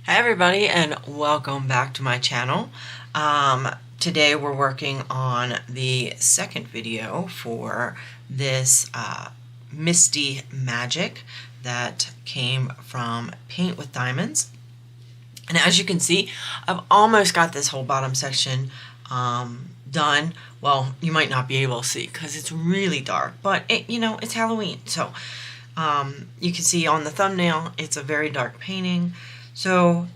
Hi everybody, and welcome back to my channel. Today we're working on the second video for this Misty magic that came from Paint with Diamonds. And as you can see, I've almost got this whole bottom section done. Well, you might not be able to see because it's really dark, but it's Halloween, so you can see on the thumbnail it's a very dark painting. So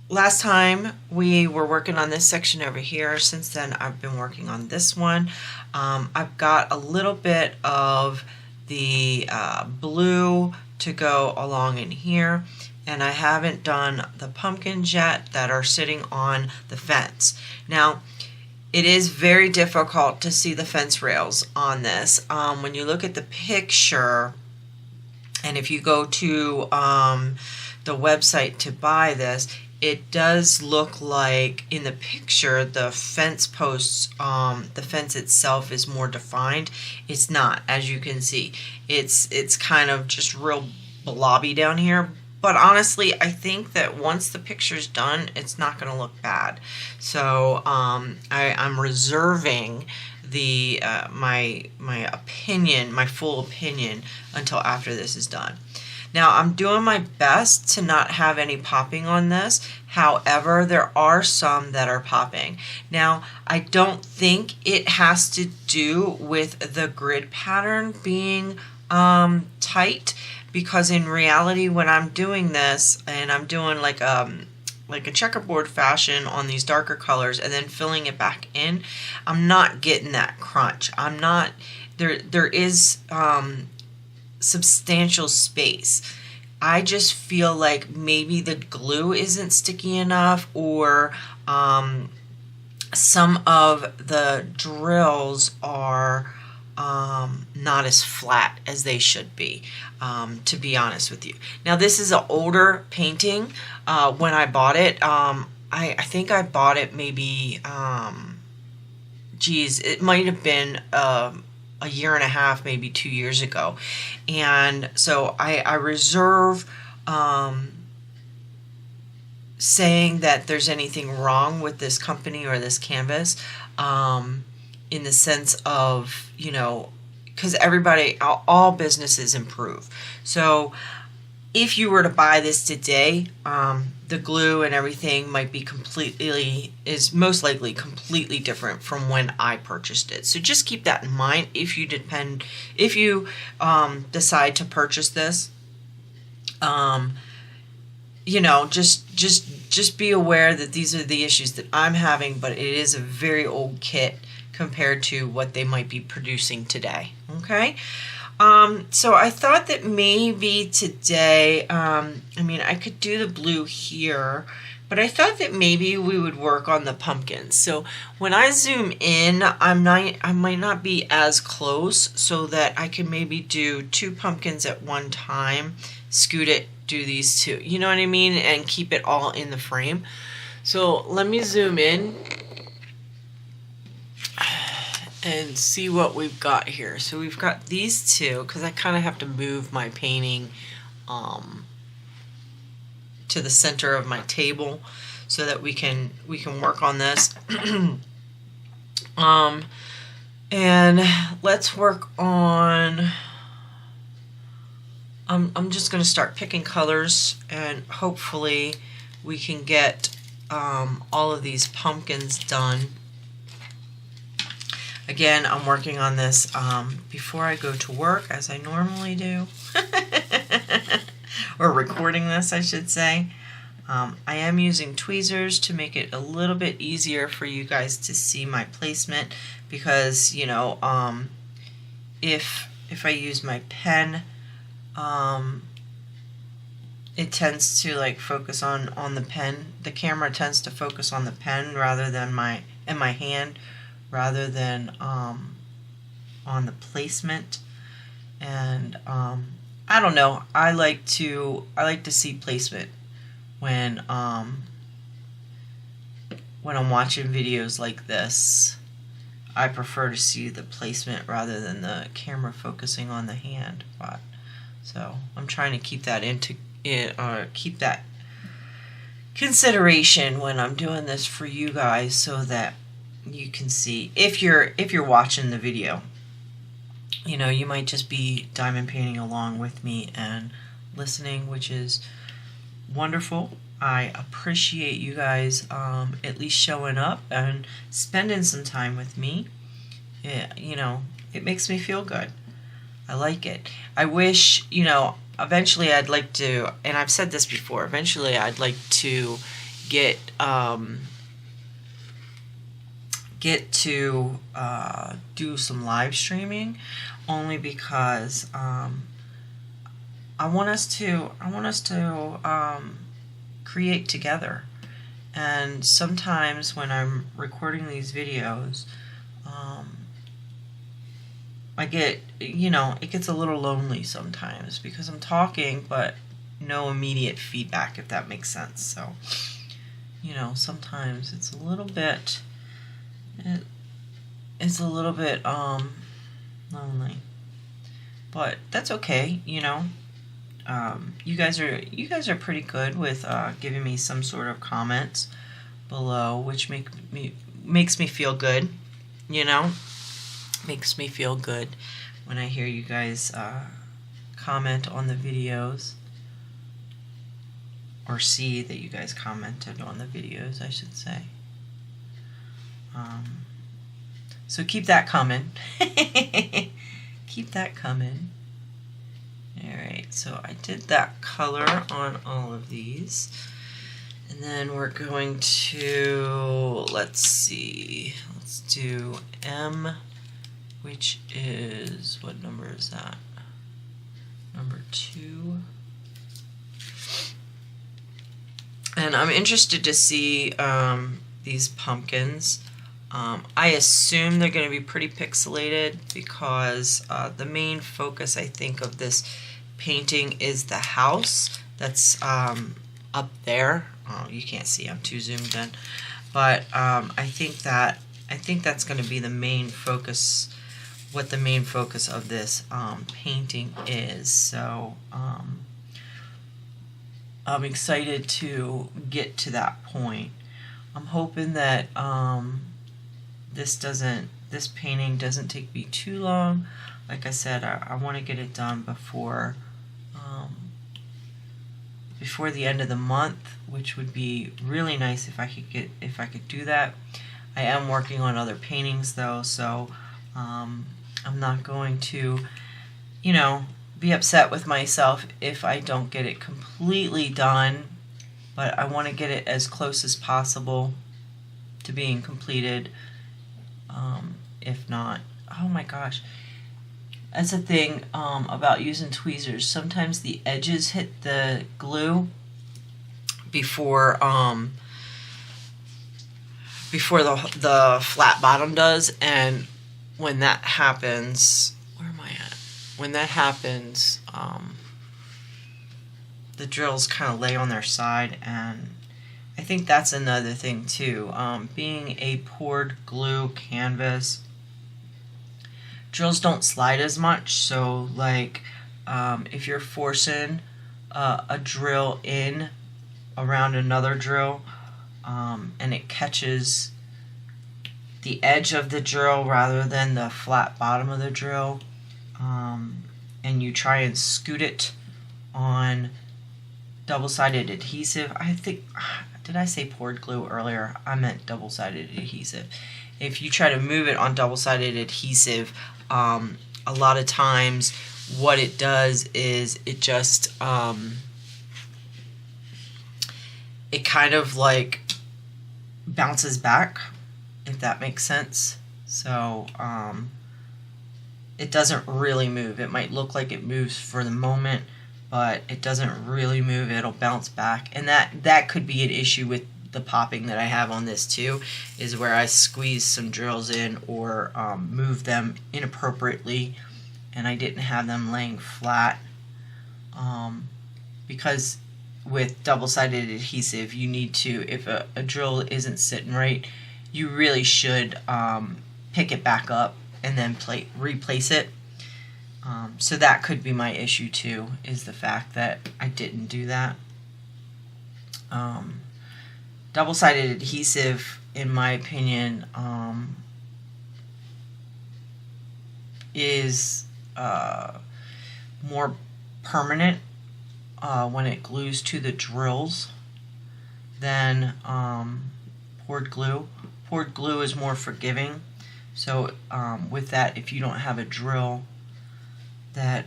last time we were working on this section over here. Since then I've been working on this one. I've got a little bit of the blue to go along in here, and I haven't done the pumpkins yet that are sitting on the fence. Now it is very difficult to see the fence rails on this. When you look at the picture, and if you go to the website to buy this, it does look like in the picture the fence posts, the fence itself is more defined. It's not, as you can see. It's kind of just real blobby down here. But honestly, I think that once the picture's done, it's not going to look bad. So I'm reserving the my opinion, my full opinion, until after this is done. Now I'm doing my best to not have any popping on this. However, there are some that are popping. Now I don't think it has to do with the grid pattern being tight, because in reality when I'm doing this and I'm doing like a checkerboard fashion on these darker colors and then filling it back in, I'm not getting that crunch. I'm not, there is substantial space. I just feel like maybe the glue isn't sticky enough, or some of the drills are not as flat as they should be, to be honest with you. Now this is an older painting. When I bought it, I think I bought it maybe, geez, it might have been a year and a half, maybe 2 years ago. And so I reserve saying that there's anything wrong with this company or this canvas, in the sense of, because everybody, all businesses improve. So if you were to buy this today, the glue and everything might be most likely completely different from when I purchased it. So just keep that in mind if you decide to purchase this. Just be aware that these are the issues that I'm having, but it is a very old kit compared to what they might be producing today. Okay. So I thought that maybe today, I could do the blue here, but I thought that maybe we would work on the pumpkins. So when I zoom in, I might not be as close, so that I can maybe do 2 pumpkins at one time, scoot it, do these 2, you know what I mean, and keep it all in the frame. So let me zoom in and see what we've got here. So we've got these 2, because I kind of have to move my painting to the center of my table so that we can work on this. And let's work on, I'm just going to start picking colors, and hopefully we can get all of these pumpkins done. Again, I'm working on this before I go to work, as I normally do. Or recording this, I should say. I am using tweezers to make it a little bit easier for you guys to see my placement, because, if I use my pen, it tends to focus on the pen. The camera tends to focus on the pen rather than my hand, rather than on the placement. And I don't know, I like to see placement when I'm watching videos like this. I prefer to see the placement rather than the camera focusing on the hand. So I'm trying to keep that keep that consideration when I'm doing this for you guys, so that you can see if you're watching the video. You know, you might just be diamond painting along with me and listening, which is wonderful. I appreciate you guys at least showing up and spending some time with me. You know, it makes me feel good. I like it. I wish, you know, eventually I'd like to, and I've said this before, eventually I'd like to get to do some live streaming, only because I want us to create together. And sometimes when I'm recording these videos, I get, you know, it gets a little lonely sometimes because I'm talking but no immediate feedback, if that makes sense. So, you know, sometimes it's a little bit lonely, but that's okay. You know, you guys are pretty good with giving me some sort of comments below, which makes me feel good. You know, makes me feel good when I hear you guys comment on the videos, or see that you guys commented on the videos, I should say. So keep that coming. Keep that coming. Alright, so I did that color on all of these. And then we're going to, let's see, let's do M, which is, what number is that? Number 2. And I'm interested to see these pumpkins. I assume they're going to be pretty pixelated because the main focus, I think, of this painting is the house that's up there. Oh, you can't see, I'm too zoomed in. But I think that's going to be the main focus, what the main focus of this painting is. So I'm excited to get to that point. I'm hoping that this painting doesn't take me too long. Like I said, I want to get it done before the end of the month, which would be really nice if I could do that. I am working on other paintings though, so I'm not going to, you know, be upset with myself if I don't get it completely done, but I want to get it as close as possible to being completed. If not, oh my gosh, that's the thing about using tweezers. Sometimes the edges hit the glue before the flat bottom does, and when that happens, where am I at? When that happens, the drills kind of lay on their side, and I think that's another thing too. Being a poured glue canvas, drills don't slide as much, so like if you're forcing a drill in around another drill and it catches the edge of the drill rather than the flat bottom of the drill, and you try and scoot it on double-sided adhesive, I think, did I say poured glue earlier? I meant double-sided adhesive. If you try to move it on double-sided adhesive, a lot of times what it does is it just it kind of like bounces back, if that makes sense. So it doesn't really move. It might look like it moves for the moment, but it doesn't really move. It'll bounce back, and that could be an issue with the popping that I have on this too, is where I squeeze some drills in or move them inappropriately, and I didn't have them laying flat, because with double-sided adhesive you need to, if a drill isn't sitting right, you really should pick it back up and then replace it. So that could be my issue too, is the fact that I didn't do that. Double-sided adhesive, in my opinion, is more permanent when it glues to the drills than poured glue. Poured glue is more forgiving. So with that, if you don't have a drill that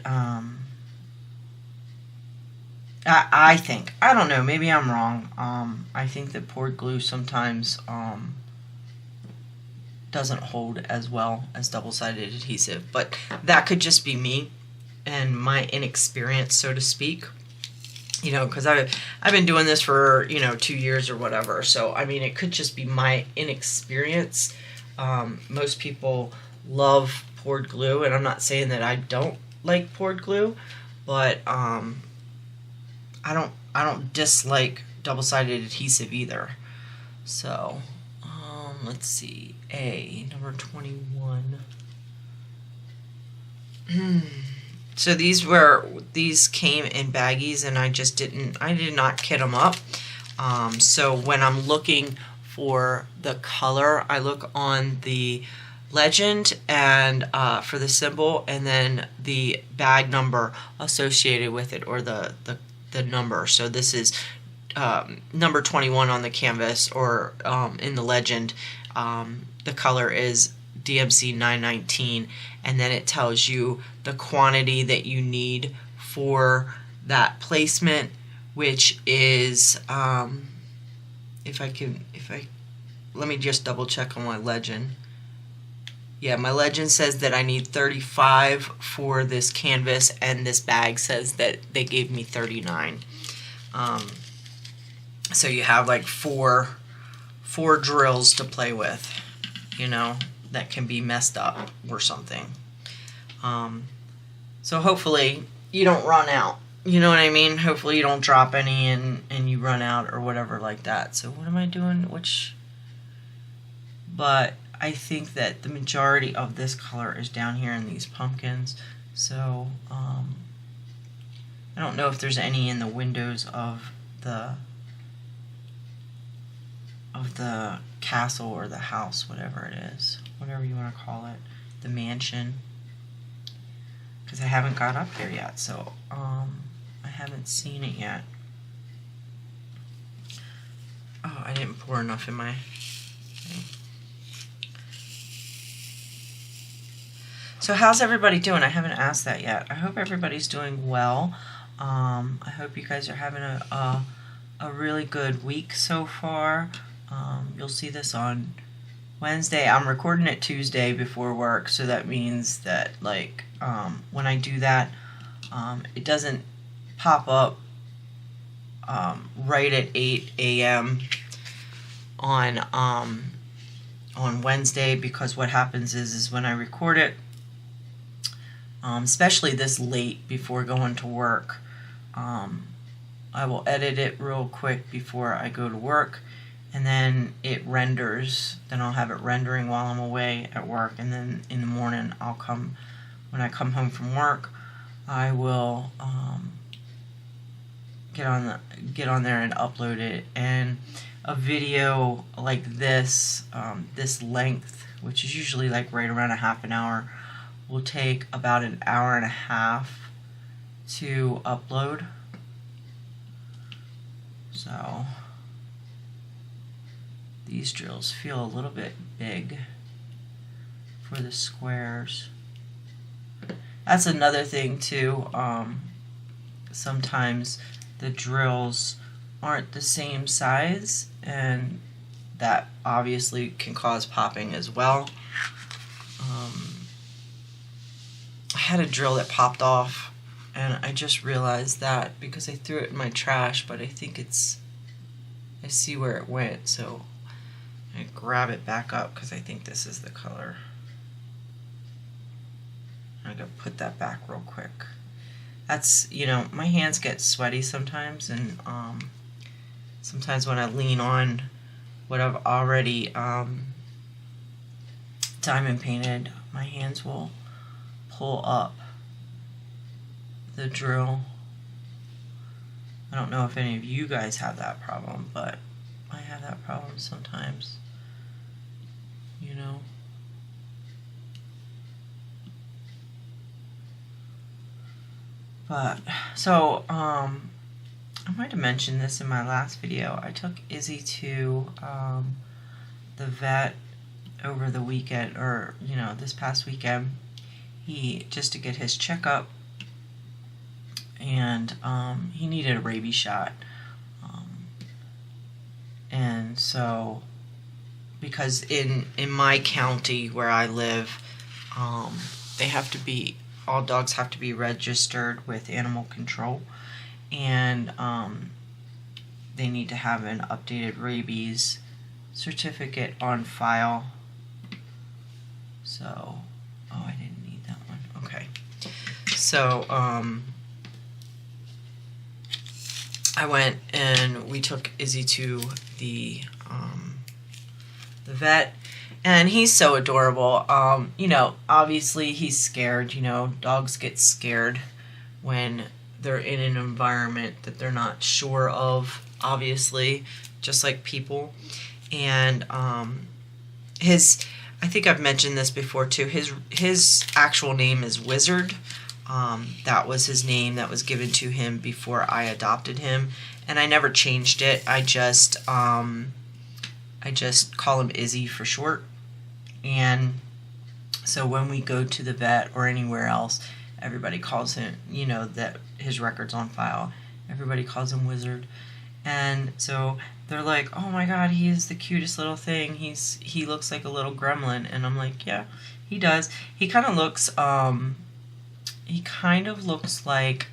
I think, I don't know, maybe I'm wrong, I think that poured glue sometimes doesn't hold as well as double-sided adhesive, but that could just be me and my inexperience, so to speak. You know, because I've been doing this for, 2 years or whatever, so I mean, it could just be my inexperience. Most people love poured glue, and I'm not saying that I don't like poured glue, but I don't dislike double-sided adhesive either. So let's see, number 21. So these came in baggies, and I did not kit them up. So when I'm looking for the color, I look on the legend and for the symbol, and then the bag number associated with it, or the number. So this is number 21 on the canvas, or in the legend, the color is DMC 919, and then it tells you the quantity that you need for that placement, which is let me just double check on my legend. Yeah, my legend says that I need 35 for this canvas, and this bag says that they gave me 39. So you have like four drills to play with, that can be messed up or something. So hopefully you don't run out. You know what I mean? Hopefully you don't drop any and you run out or whatever like that. So what am I doing? But I think that the majority of this color is down here in these pumpkins. So I don't know if there's any in the windows of the castle or the house, whatever it is, whatever you want to call it, the mansion, because I haven't got up there yet, so I haven't seen it yet. Oh, I didn't pour enough in my thing. So how's everybody doing? I haven't asked that yet. I hope everybody's doing well. I hope you guys are having a really good week so far. You'll see this on Wednesday. I'm recording it Tuesday before work, so that means that when I do that, it doesn't pop up right at 8 a.m. on Wednesday, because what happens is when I record it, especially this late before going to work, I will edit it real quick before I go to work, and then it renders. Then I'll have it rendering while I'm away at work, and then in the morning when I come home from work, I will get on there and upload it. And a video like this, this length, which is usually like right around a half an hour, will take about an hour and a half to upload. So these drills feel a little bit big for the squares. That's another thing too. Sometimes the drills aren't the same size, and that obviously can cause popping as well. I had a drill that popped off, and I just realized that because I threw it in my trash, but I think I see where it went, so I grab it back up because I think this is the color. I'm gonna put that back real quick. That's, my hands get sweaty sometimes, and sometimes when I lean on what I've already diamond painted, my hands will pull up the drill. I don't know if any of you guys have that problem, but I have that problem sometimes, you know. But, so, I might have mentioned this in my last video. I took Izzy to the vet over the weekend, or, you know, this past weekend, just to get his checkup, and he needed a rabies shot. And so, because in my county where I live, they have to be, all dogs have to be registered with animal control, and they need to have an updated rabies certificate on file. So, oh, I didn't need that one. Okay. So, I went and we took Izzy to the vet, and he's so adorable. You know, obviously he's scared. You know, dogs get scared when they're in an environment that they're not sure of, obviously, just like people. And I think I've mentioned this before too, his actual name is Wizard. That was his name that was given to him before I adopted him, and I never changed it. I just call him Izzy for short. And so when we go to the vet or anywhere else, everybody calls him, you know, that his record's on file, everybody calls him Wizard. And so they're like, oh my god, he is the cutest little thing, he looks like a little gremlin. And I'm like, yeah, he does. He kind of looks like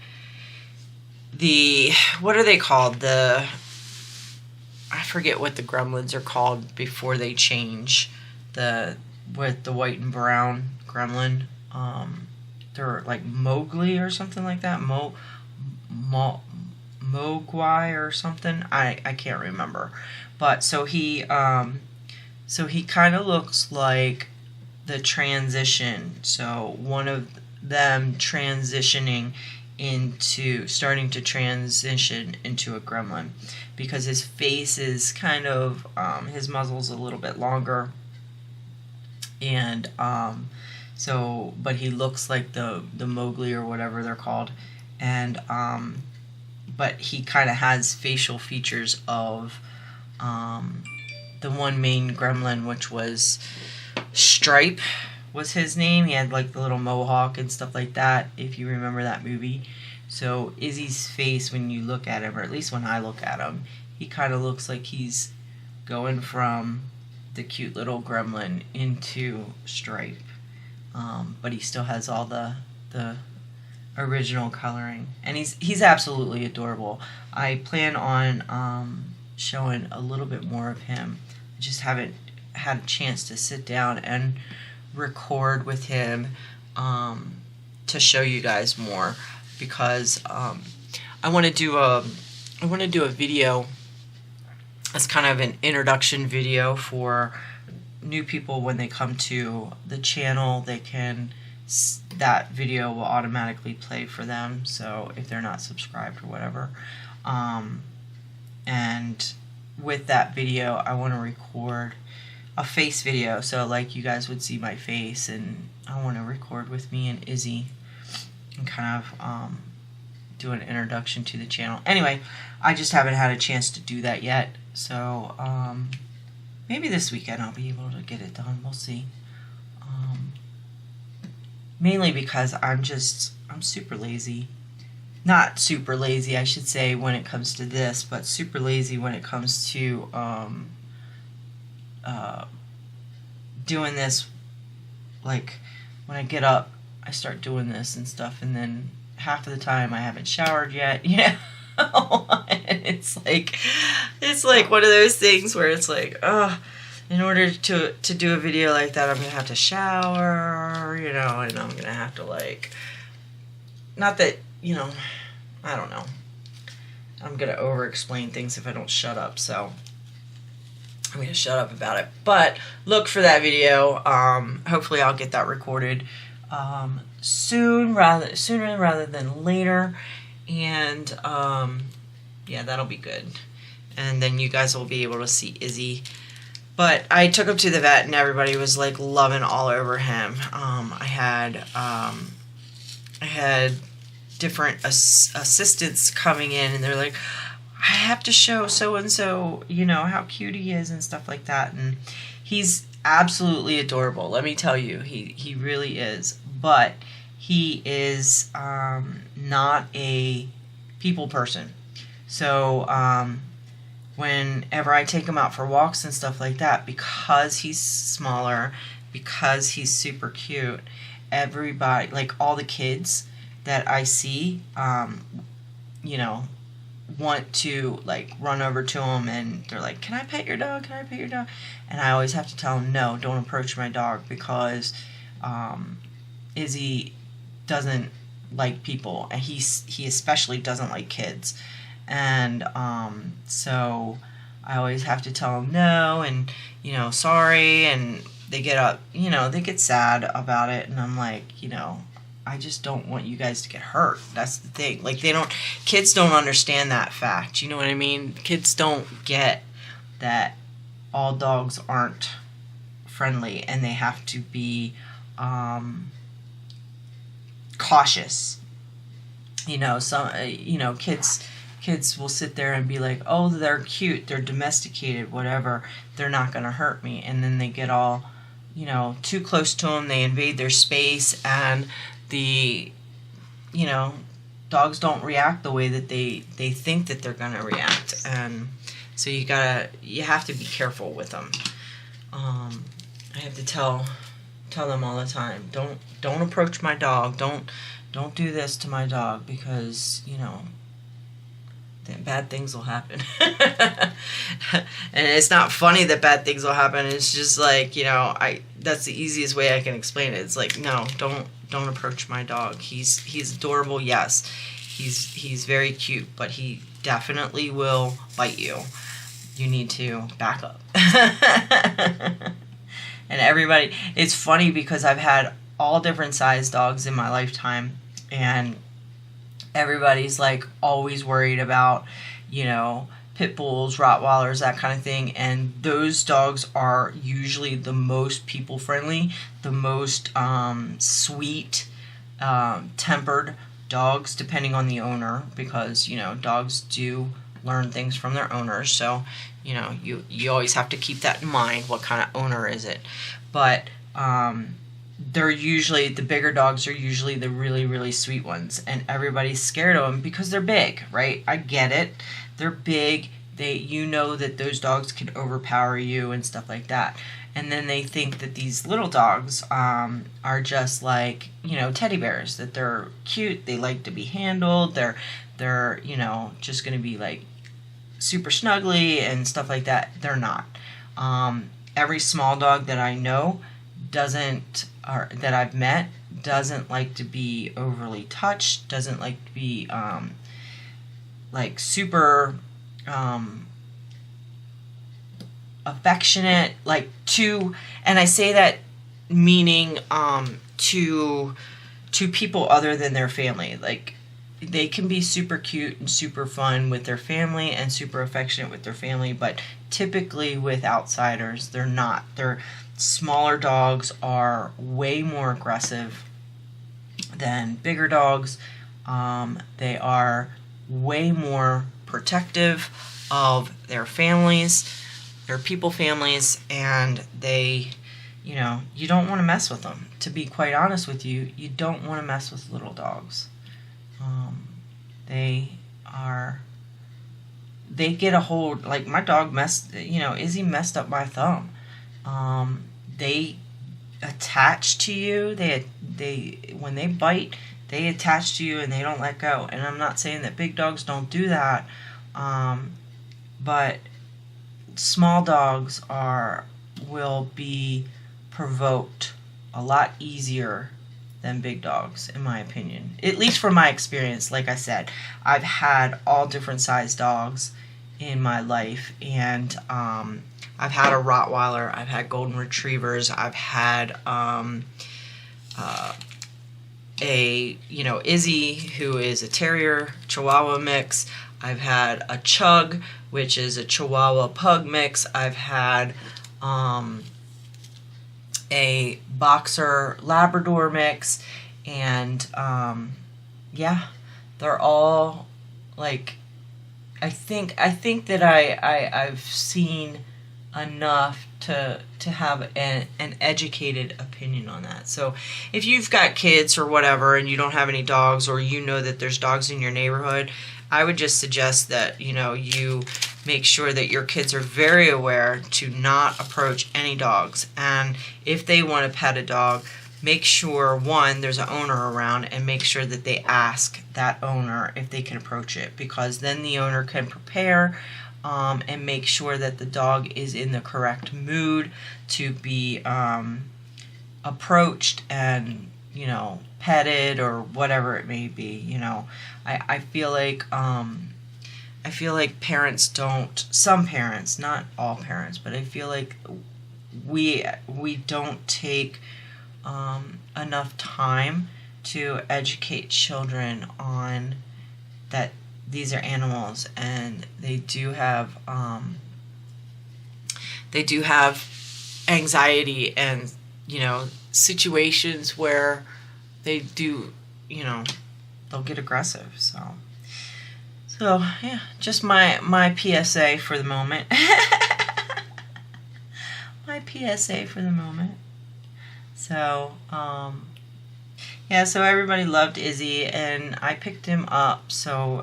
what are they called? I forget what the gremlins are called before they change. With the white and brown gremlin. They're like Mowgli or something like that. Mogwai or something. I can't remember. But so he kind of looks like the transition. So one of them starting to transition into a gremlin, because his face is kind of his muzzle's a little bit longer, and but he looks like the Mowgli or whatever they're called, and but he kind of has facial features of the one main gremlin, which was Stripe was his name. He had like the little mohawk and stuff like that, if you remember that movie. So Izzy's face, when you look at him, or at least when I look at him, he kind of looks like he's going from the cute little gremlin into Stripe. But he still has all the original coloring, and he's absolutely adorable. I plan on showing a little bit more of him. I just haven't had a chance to sit down and record with him to show you guys more, because I want to do a video as kind of an introduction video for new people. When they come to the channel, that video will automatically play for them, so if they're not subscribed or whatever. And with that video, I want to record a face video, so like you guys would see my face, and I want to record with me and Izzy and kind of do an introduction to the channel. Anyway, I just haven't had a chance to do that yet, so maybe this weekend I'll be able to get it done. We'll see. Mainly because I'm super lazy. Not super lazy, I should say, when it comes to this, but super lazy when it comes to doing this. Like, when I get up, I start doing this and stuff, and then half of the time I haven't showered yet, you know? And it's like one of those things where it's like, in order to do a video like that, I'm gonna have to shower, you know, and I'm gonna have to, like, not that, you know, I don't know, I'm gonna over explain things if I don't shut up, so I'm gonna shut up about it. But look for that video. Hopefully I'll get that recorded sooner rather than later, and yeah, that'll be good. And then you guys will be able to see Izzy. But I took him to the vet, and everybody was like loving all over him. I had different assistants coming in, and they're like, I have to show so and so, how cute he is and stuff like that. And he's absolutely adorable. Let me tell you, he really is. But he is not a people person. So whenever I take him out for walks and stuff like that, because he's smaller, because he's super cute, everybody, like all the kids that I see, want to like run over to him, and they're like, can I pet your dog? Can I pet your dog? And I always have to tell them, no, don't approach my dog, because Izzy doesn't like people, and he especially doesn't like kids. And so I always have to tell them no, and sorry, and they get up, they get sad about it, and I'm like, I just don't want you guys to get hurt. That's the thing. Like, kids don't understand that fact. You know what I mean? Kids don't get that all dogs aren't friendly, and they have to be cautious. Kids will sit there and be like, oh, they're cute, they're domesticated, whatever, they're not going to hurt me. And then they get all, too close to them, they invade their space, and the dogs don't react the way that they think that they're going to react. And so you have to be careful with them. I have to tell them all the time, don't approach my dog, don't do this to my dog, because then bad things will happen. And it's not funny that bad things will happen. It's just like, that's the easiest way I can explain it. It's like, no, don't approach my dog. He's adorable, yes. He's very cute, but he definitely will bite you. You need to back up. And everybody, it's funny because I've had all different size dogs in my lifetime, and everybody's like always worried about, pit bulls, Rottweilers, that kind of thing. And those dogs are usually the most people friendly, the most sweet, tempered dogs, depending on the owner, because, dogs do learn things from their owners. So, you always have to keep that in mind. What kind of owner is it? But, they're usually, the bigger dogs are usually the really, really sweet ones, and everybody's scared of them because they're big, right? I get it. They're big. That those dogs can overpower you and stuff like that. And then they think that these little dogs are just like, teddy bears, that they're cute, they like to be handled, they're just going to be like super snuggly and stuff like that. They're not. Every small dog that I know that I've met doesn't like to be overly touched, doesn't like to be like super affectionate, like and I say that meaning to people other than their family. Like, they can be super cute and super fun with their family and super affectionate with their family, but typically with outsiders, they're not. Smaller dogs are way more aggressive than bigger dogs. They are way more protective of their families, their people families, and they, you don't want to mess with them. To be quite honest with you, you don't want to mess with little dogs. They get a hold, like my dog Izzy messed up my thumb. They attach to you. When they bite, they attach to you and they don't let go. And I'm not saying that big dogs don't do that, but small dogs will be provoked a lot easier than big dogs, in my opinion. At least from my experience. Like I said, I've had all different size dogs in my life, and I've had a Rottweiler, I've had golden retrievers, I've had a, you know, Izzy, who is a Terrier Chihuahua mix. I've had a Chug, which is a Chihuahua Pug mix. I've had a Boxer Labrador mix, and yeah, they're all like, I think that I've seen enough to have an educated opinion on that. So if you've got kids or whatever and you don't have any dogs, or you know that there's dogs in your neighborhood, I would just suggest that, you know, you make sure that your kids are very aware to not approach any dogs. And if they want to pet a dog, make sure, one, there's an owner around, and make sure that they ask that owner if they can approach it, because then the owner can prepare and make sure that the dog is in the correct mood to be approached and, you know, petted or whatever it may be. You know, I feel like parents don't, some parents, not all parents, but I feel like we don't take enough time to educate children on that these are animals, and they do have anxiety and, you know, situations where they do, you know, they'll get aggressive. So yeah, just my PSA for the moment. My PSA for the moment. So yeah, so everybody loved Izzy, and I picked him up so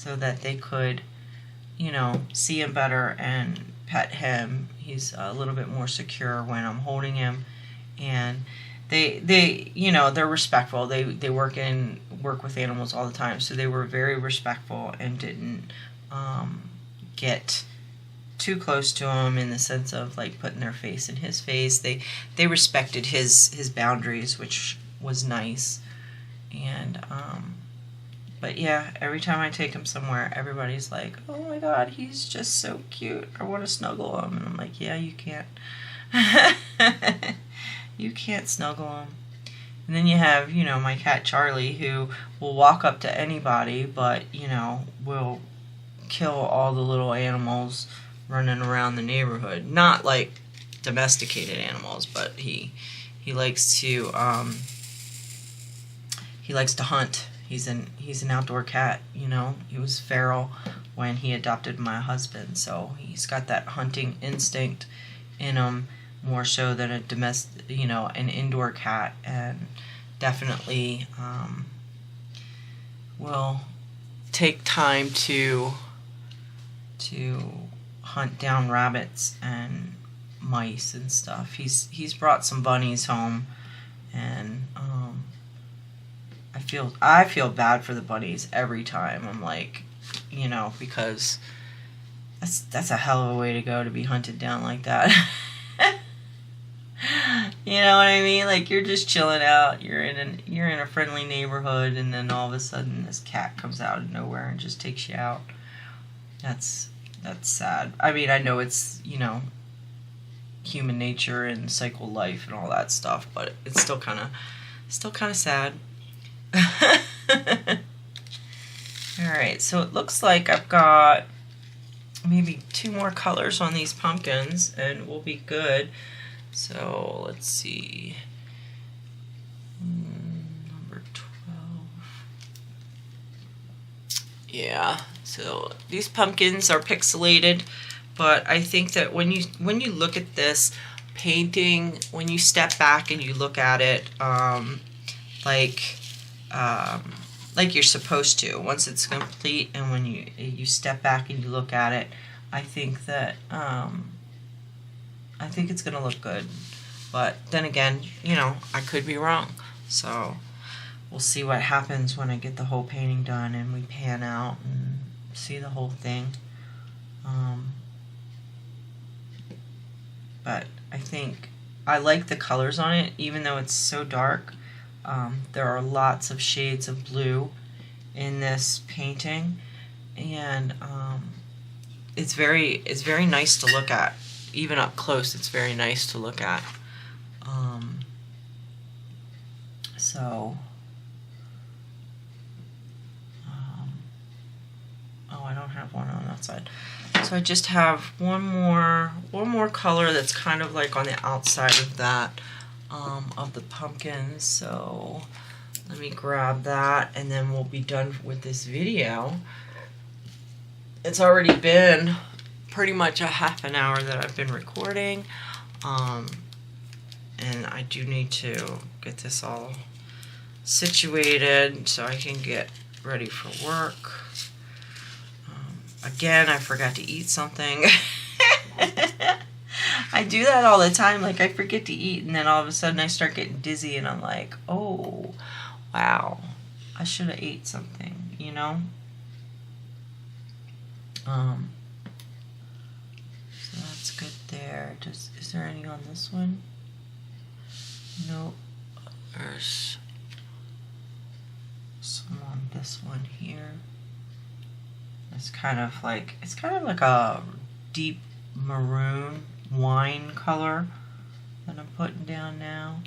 that they could, you know, see him better and pet him. He's a little bit more secure when I'm holding him, and they you know, they're respectful. They work with animals all the time, so they were very respectful and didn't get too close to him in the sense of like putting their face in his face. They respected his boundaries, which was nice. And but yeah, every time I take him somewhere, everybody's like, "Oh my God, he's just so cute. I want to snuggle him." And I'm like, "Yeah, you can't. You can't snuggle him." And then you have, you know, my cat Charlie, who will walk up to anybody, but, you know, will kill all the little animals running around the neighborhood. Not like domesticated animals, but he likes to hunt. He's an outdoor cat, you know. He was feral when he adopted my husband, so he's got that hunting instinct in him more so than an indoor cat, and definitely will take time to hunt down rabbits and mice and stuff. He's brought some bunnies home, and I feel bad for the bunnies every time. I'm like, you know, because that's a hell of a way to go, to be hunted down like that. You know what I mean? Like, you're just chilling out, you're in a friendly neighborhood, and then all of a sudden this cat comes out of nowhere and just takes you out. That's sad. I mean, I know it's, you know, human nature and cycle life and all that stuff, but it's still kind of sad. Alright, so it looks like I've got maybe 2 more colors on these pumpkins and we'll be good. So let's see. Number 12. Yeah, so these pumpkins are pixelated, but I think that when you look at this painting, when you step back and you look at it, like you're supposed to, once it's complete, and when you step back and you look at it, I think that I think it's gonna look good. But then again, you know, I could be wrong. So we'll see what happens when I get the whole painting done and we pan out and see the whole thing. But I think I like the colors on it, even though it's so dark. There are lots of shades of blue in this painting, and it's very nice to look at. Even up close, it's very nice to look at. So, oh, I don't have one on that side. So I just have one more color that's kind of like on the outside of that, of the pumpkin. So let me grab that and then we'll be done with this video. It's already been pretty much a half an hour that I've been recording. And I do need to get this all situated so I can get ready for work. Again, I forgot to eat something. I do that all the time. Like, I forget to eat, and then all of a sudden I start getting dizzy, and I'm like, oh, wow, I should have ate something, you know? So that's good there. Is there any on this one? Nope. There's some on this one here. It's kind of like a deep maroon wine color that I'm putting down now.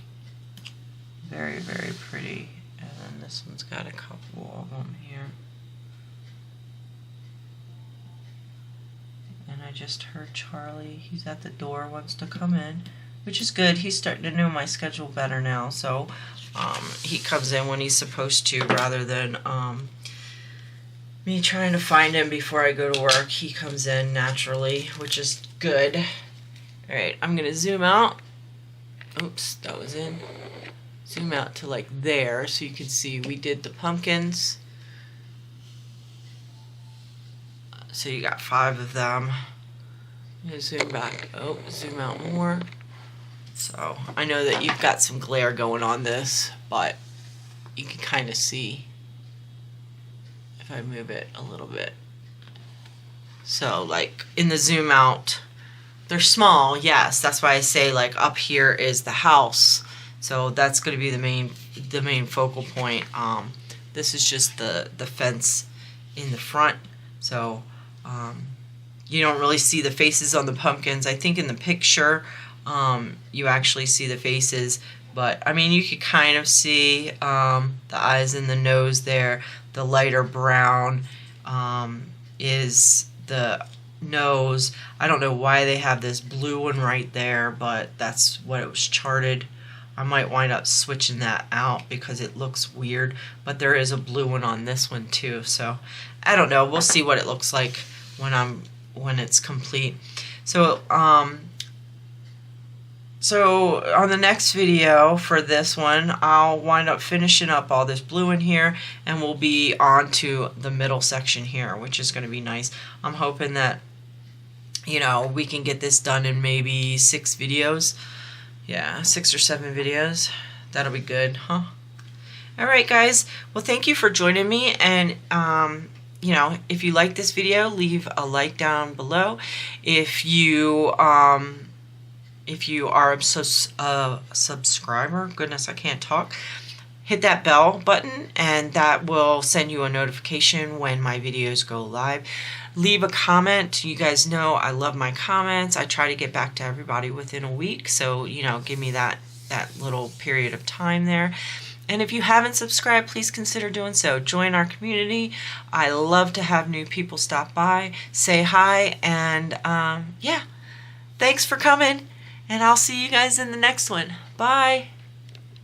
Very, very pretty. And then this one's got a couple of them here. And I just heard Charlie. He's at the door, wants to come in, which is good. He's starting to know my schedule better now. So he comes in when he's supposed to rather than me trying to find him before I go to work. He comes in naturally, which is good. Alright, I'm going to zoom out. Oops, that was in. Zoom out to like there so you can see we did the pumpkins. So you got 5 of them. I'm going to zoom back. Oh, zoom out more. So I know that you've got some glare going on this, but you can kind of see if I move it a little bit. So like in the zoom out, they're small, yes. That's why I say like up here is the house. So that's going to be the main focal point. This is just the fence in the front. So you don't really see the faces on the pumpkins. I think in the picture you actually see the faces, but I mean you could kind of see the eyes and the nose there. The lighter brown is the nose. I don't know why they have this blue one right there, but that's what it was charted. I might wind up switching that out because it looks weird, but there is a blue one on this one too. So I don't know. We'll see what it looks like when it's complete. So so on the next video for this one, I'll wind up finishing up all this blue in here, and we'll be on to the middle section here, which is going to be nice. I'm hoping that, you know, we can get this done in maybe 6 videos. Yeah, 6 or 7 videos. That'll be good, huh? Alright guys, well thank you for joining me, and you know, if you like this video, leave a like down below. If you are a subscriber, goodness I can't talk, hit that bell button and that will send you a notification when my videos go live. Leave a comment. You guys know I love my comments. I try to get back to everybody within a week, so you know, give me that little period of time there. And if you haven't subscribed, please consider doing so. Join our community. I love to have new people stop by, say hi, and yeah, thanks for coming. And I'll see you guys in the next one. Bye.